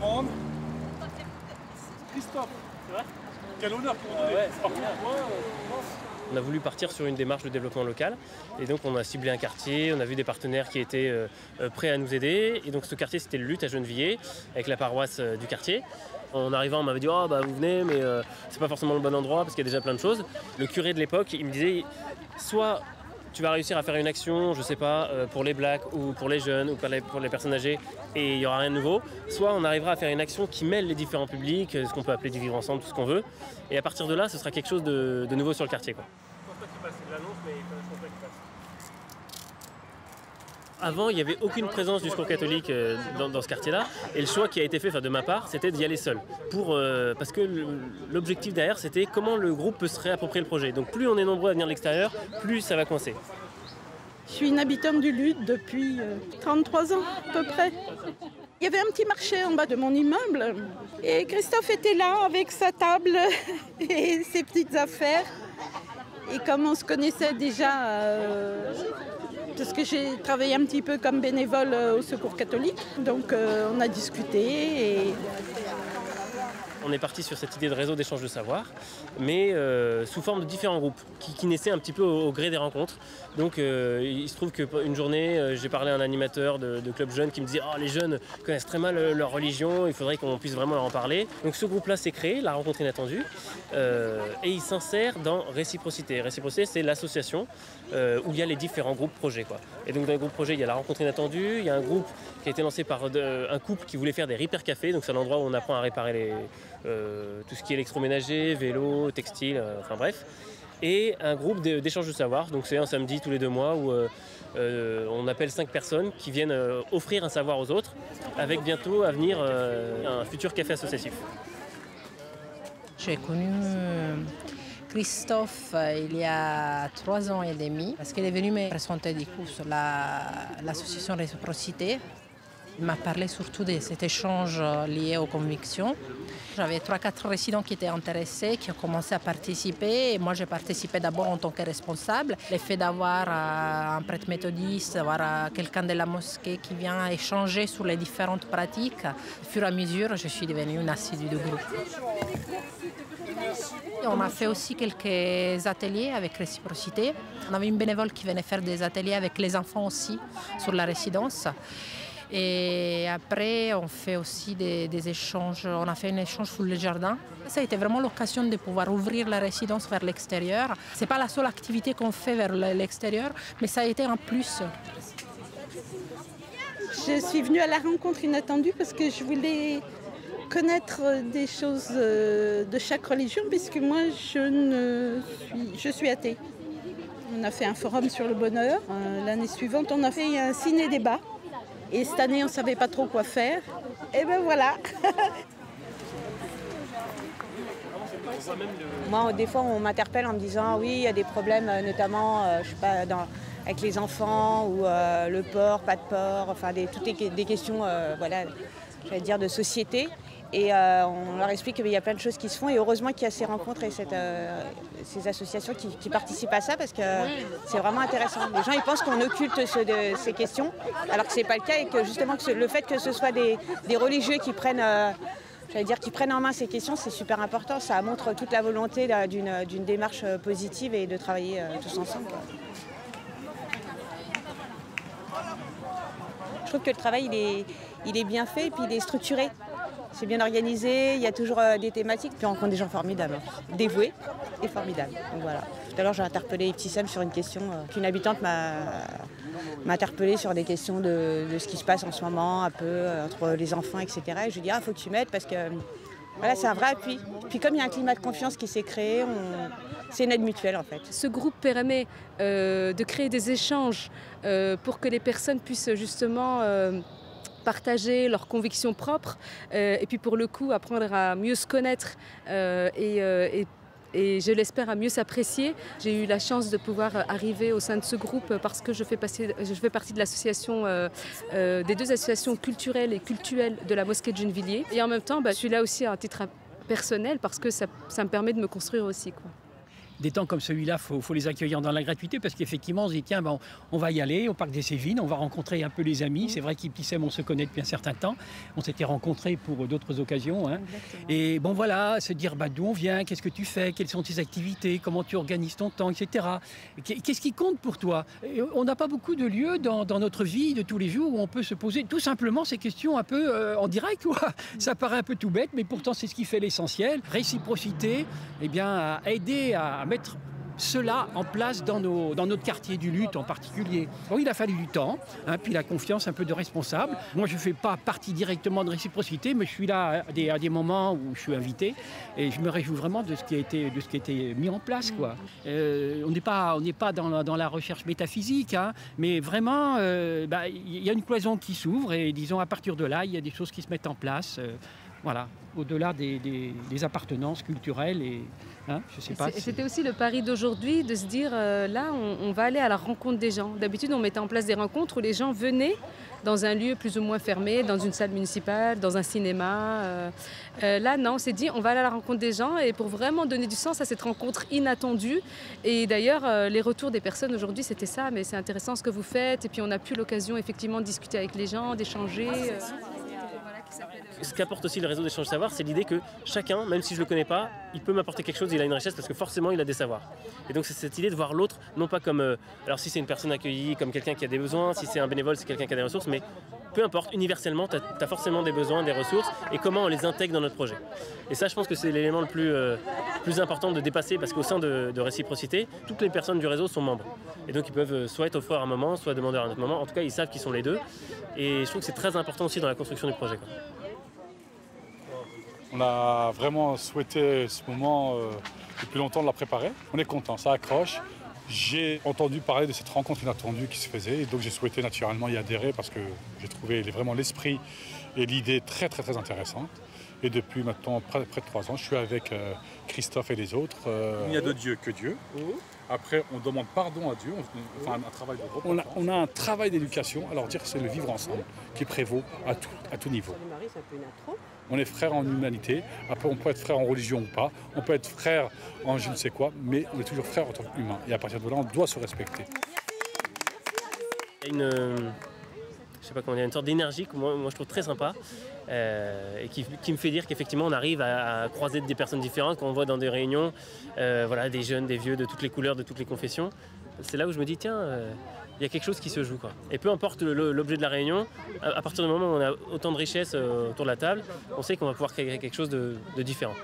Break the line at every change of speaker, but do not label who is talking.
Jérôme. Christophe. C'est vrai? Quel honneur pour nous.
On a voulu partir sur une démarche de développement local et donc on a ciblé un quartier, on a vu des partenaires qui étaient prêts à nous aider et donc ce quartier c'était le Luth à Gennevilliers avec la paroisse du quartier. En arrivant on m'avait dit oh bah vous venez mais c'est pas forcément le bon endroit parce qu'il y a déjà plein de choses. Le curé de l'époque il me disait soit tu vas réussir à faire une action, je sais pas, pour les blacks ou pour les jeunes ou pour les personnes âgées et il n'y aura rien de nouveau. Soit on arrivera à faire une action qui mêle les différents publics, ce qu'on peut appeler du vivre ensemble, tout ce qu'on veut. Et à partir de là, ce sera quelque chose de nouveau sur le quartier, quoi. Je pense pas qu'il passe, c'est de l'annonce, mais je pense pas qu'il passe. Avant, il n'y avait aucune présence du secours catholique dans ce quartier-là. Et le choix qui a été fait de ma part, c'était d'y aller seul. Parce que l'objectif derrière, c'était comment le groupe peut se réapproprier le projet. Donc plus on est nombreux à venir de l'extérieur, plus ça va coincer.
Je suis une habitante du Luth depuis 33 ans à peu près. Il y avait un petit marché en bas de mon immeuble et Christophe était là avec sa table et ses petites affaires. Et comme on se connaissait déjà, parce que j'ai travaillé un petit peu comme bénévole au Secours catholique, donc on a discuté.
On est parti sur cette idée de réseau d'échange de savoir, mais sous forme de différents groupes qui naissaient un petit peu au gré des rencontres. Donc il se trouve qu'une journée, j'ai parlé à un animateur de club jeune qui me disait « Oh, les jeunes connaissent très mal leur religion, il faudrait qu'on puisse vraiment leur en parler ». Donc ce groupe-là s'est créé, la rencontre inattendue, et il s'insère dans Réciprocité. Réciprocité, c'est l'association où il y a les différents groupes projets, quoi. Et donc dans les groupes projets, il y a la rencontre inattendue, il y a un groupe qui a été lancé par un couple qui voulait faire des repair cafés, donc c'est un endroit où on apprend à réparer tout ce qui est électroménager, vélo, textile, enfin bref. Et un groupe d'échange de savoir, donc c'est un samedi tous les 2 mois où on appelle 5 personnes qui viennent offrir un savoir aux autres, avec bientôt à venir un futur café associatif.
J'ai connu Christophe il y a 3 ans et demi, parce qu'il est venu me présenter du coup sur l'association Réciprocité. Il m'a parlé surtout de cet échange lié aux convictions. J'avais 3-4 résidents qui étaient intéressés, qui ont commencé à participer. Et moi, j'ai participé d'abord en tant que responsable. Le fait d'avoir un prêtre méthodiste, d'avoir quelqu'un de la mosquée qui vient échanger sur les différentes pratiques, au fur et à mesure, je suis devenue une assidue du groupe. Et on a fait aussi quelques ateliers avec Réciprocité. On avait une bénévole qui venait faire des ateliers avec les enfants aussi sur la résidence. Et après, on fait aussi des échanges. On a fait un échange sur le jardin. Ça a été vraiment l'occasion de pouvoir ouvrir la résidence vers l'extérieur. Ce n'est pas la seule activité qu'on fait vers l'extérieur, mais ça a été un plus.
Je suis venue à la rencontre inattendue parce que je voulais connaître des choses de chaque religion, puisque moi, je suis athée. On a fait un forum sur le bonheur. L'année suivante, on a fait un ciné-débat. Et cette année, on ne savait pas trop quoi faire. Et ben voilà.
Moi, des fois, on m'interpelle en me disant oui, il y a des problèmes, notamment, je sais pas, avec les enfants ou le porc, pas de porc, enfin toutes des questions, voilà, j'allais dire de société. Et on leur explique qu'il y a plein de choses qui se font et heureusement qu'il y a ces rencontres et ces associations qui participent à ça parce que c'est vraiment intéressant. Les gens ils pensent qu'on occulte ces questions alors que ce n'est pas le cas et que justement le fait que ce soit des religieux qui prennent, qui prennent en main ces questions, c'est super important. Ça montre toute la volonté d'une démarche positive et de travailler tous ensemble. Je trouve que le travail il est bien fait et puis il est structuré. C'est bien organisé, il y a toujours des thématiques, puis on rencontre des gens formidables, dévoués et formidables. Donc voilà. Tout à l'heure j'ai interpellé Ibtissam sur une question qu'une habitante m'a interpellé sur des questions de ce qui se passe en ce moment, un peu entre les enfants, etc. Et je lui ai dit il faut que tu m'aides parce que voilà, c'est un vrai appui. Puis comme il y a un climat de confiance qui s'est créé, c'est une aide mutuelle en fait.
Ce groupe permet de créer des échanges pour que les personnes puissent justement partager leurs convictions propres et puis pour le coup apprendre à mieux se connaître et je l'espère à mieux s'apprécier. J'ai eu la chance de pouvoir arriver au sein de ce groupe parce que je fais partie de l'association, des 2 associations culturelles et cultuelles de la mosquée de Gennevilliers. Et en même temps, je suis là aussi à un titre personnel parce que ça me permet de me construire aussi, quoi.
Des temps comme celui-là, faut les accueillir dans la gratuité parce qu'effectivement, on se dit tiens, ben, on va y aller au parc des Sévines, on va rencontrer un peu les amis. C'est vrai qu'Iptissem, on se connaît depuis un certain temps. On s'était rencontrés pour d'autres occasions. Hein. Et bon voilà, se dire d'où on vient, qu'est-ce que tu fais, quelles sont tes activités, comment tu organises ton temps, etc. Qu'est-ce qui compte pour toi? On n'a pas beaucoup de lieux dans notre vie de tous les jours où on peut se poser tout simplement ces questions un peu en direct. Quoi. Ça paraît un peu tout bête, mais pourtant c'est ce qui fait l'essentiel. Réciprocité, eh bien, à aider à mettre cela en place dans notre quartier du Luth en particulier. Bon, il a fallu du temps, hein, puis la confiance, un peu de responsable. Moi, je ne fais pas partie directement de réciprocité, mais je suis là à des moments où je suis invité et je me réjouis vraiment de ce qui a été mis en place. Quoi. On n'est pas dans la recherche métaphysique, hein, mais vraiment, y a une cloison qui s'ouvre et disons à partir de là, il y a des choses qui se mettent en place. Voilà, au-delà des appartenances culturelles et je sais pas.
C'était aussi le pari d'aujourd'hui de se dire là on va aller à la rencontre des gens. D'habitude on mettait en place des rencontres où les gens venaient dans un lieu plus ou moins fermé, dans une salle municipale, dans un cinéma. Là non, on s'est dit on va aller à la rencontre des gens et pour vraiment donner du sens à cette rencontre inattendue. Et d'ailleurs les retours des personnes aujourd'hui c'était ça, mais c'est intéressant ce que vous faites et puis on a pu l'occasion effectivement de discuter avec les gens, d'échanger.
Ce qu'apporte aussi le réseau d'échange de savoir, c'est l'idée que chacun, même si je ne le connais pas, il peut m'apporter quelque chose, il a une richesse parce que forcément il a des savoirs. Et donc c'est cette idée de voir l'autre, non pas comme, alors si c'est une personne accueillie, comme quelqu'un qui a des besoins, si c'est un bénévole, c'est quelqu'un qui a des ressources, mais peu importe, universellement, tu as forcément des besoins, des ressources, et comment on les intègre dans notre projet. Et ça, je pense que c'est l'élément le plus important de dépasser, parce qu'au sein de réciprocité, toutes les personnes du réseau sont membres. Et donc ils peuvent soit être offreurs à un moment, soit demandeurs à un autre moment. En tout cas, ils savent qu'ils sont les deux. Et je trouve que c'est très important aussi dans la construction du projet. Quoi.
On a vraiment souhaité ce moment depuis longtemps de la préparer. On est content, ça accroche. J'ai entendu parler de cette rencontre inattendue qui se faisait et donc j'ai souhaité naturellement y adhérer parce que j'ai trouvé vraiment l'esprit et l'idée très très très intéressante. Et depuis maintenant près de 3 ans, je suis avec Christophe et les autres. Il n'y a de Dieu que Dieu. Après, on demande pardon à Dieu, on fait un travail de groupe. On a un travail d'éducation, alors dire que c'est le vivre ensemble qui prévaut à tout niveau. On est frères en humanité, après on peut être frères en religion ou pas, on peut être frères en je ne sais quoi, mais on est toujours frères en tant qu'humains. Et à partir de là, on doit se respecter.
Il y a je sais pas comment dire, une sorte d'énergie que moi je trouve très sympa et qui me fait dire qu'effectivement on arrive à croiser des personnes différentes quand on voit dans des réunions voilà, des jeunes, des vieux, de toutes les couleurs, de toutes les confessions. C'est là où je me dis tiens, il y a quelque chose qui se joue. Quoi. Et peu importe l'objet de la réunion, à partir du moment où on a autant de richesses autour de la table, on sait qu'on va pouvoir créer quelque chose de différent.